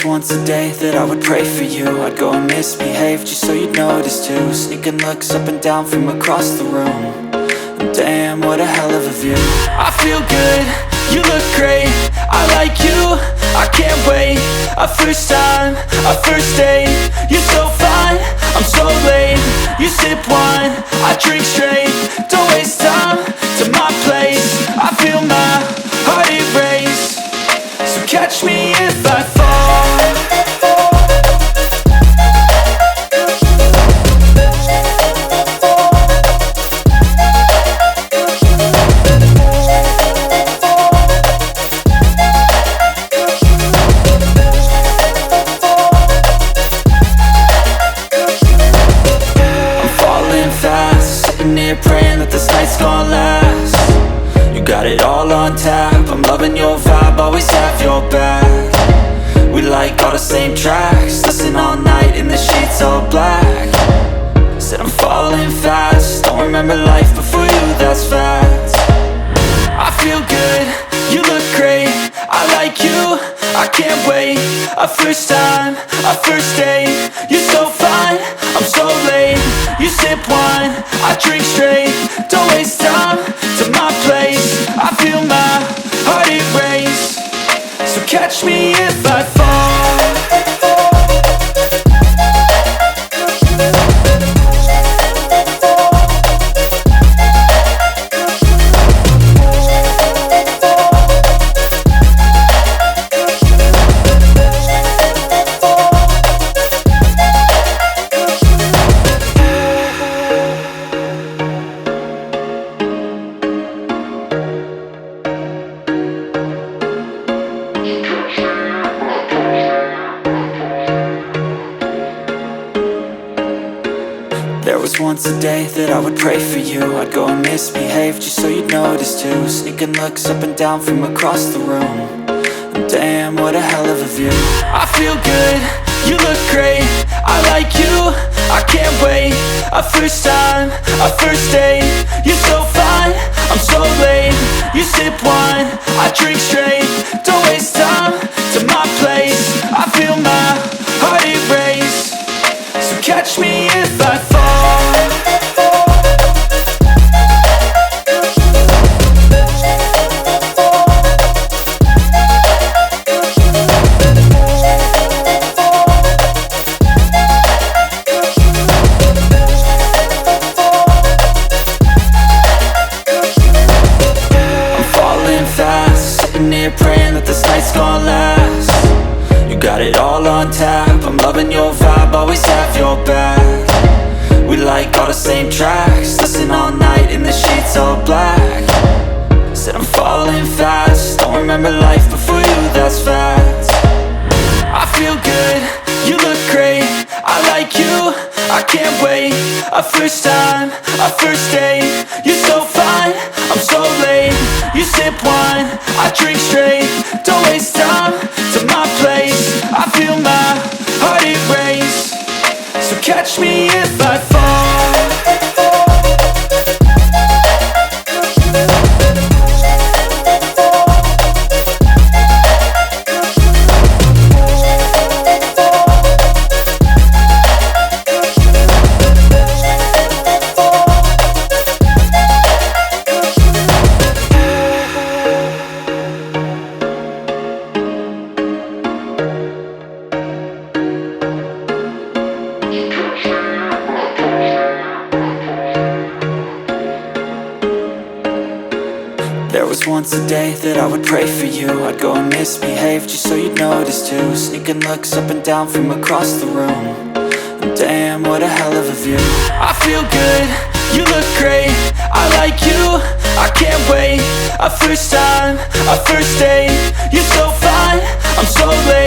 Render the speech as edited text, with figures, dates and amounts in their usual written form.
once a day that I would pray for you. I'd go and misbehave just so you'd notice too. Sneaking looks up and down from across the room. And damn, what a hell of a view. I feel good, you look great, I like you, I can't wait. A first time, a first date, you're so fine, I'm so late. You sip wine, I drink straight. Don't waste time to my place. I feel my heart erase. So catch me if I fall. Praying that this night's gonna last. You got it all on tap, I'm loving your vibe, always have your back. We like all the same tracks, listen all night in the sheets all black. Said I'm falling fast, don't remember life before you, that's fact. I feel good, you look great, I like you, I can't wait. A first time, a first date, you're so fine, I'm so late. You sip wine, I drink straight. Don't waste time to my place. I feel my heart erase. So catch me if I fall. There was once a day that I would pray for you. I'd go and misbehave just so you'd notice too. Sneaking looks up and down from across the room. And damn, what a hell of a view. I feel good, you look great, I like you, I can't wait. A first time, a first date, you're so fine, I'm so late. You sip wine, I drink straight. Don't waste time to my place. I feel my heart erase. So catch me if I fall. Praying that this night's gonna last. You got it all on tap, I'm loving your vibe, always have your back. We like all the same tracks, listen all night in the sheets all black. Said I'm falling fast, don't remember life before you, that's fact. I feel good, you look great, I like you, I can't wait. A first time, a first date, you're so fine, I'm so late. You sip wine, I drink straight. Don't waste time to my place. I feel my heart erase. So catch me if I fall. There was once a day that I would pray for you. I'd go and misbehave just so you'd notice too. Sneaking looks up and down from across the room. And damn, what a hell of a view. I feel good, you look great, I like you, I can't wait. A first time, a first date, you're so fine, I'm so late.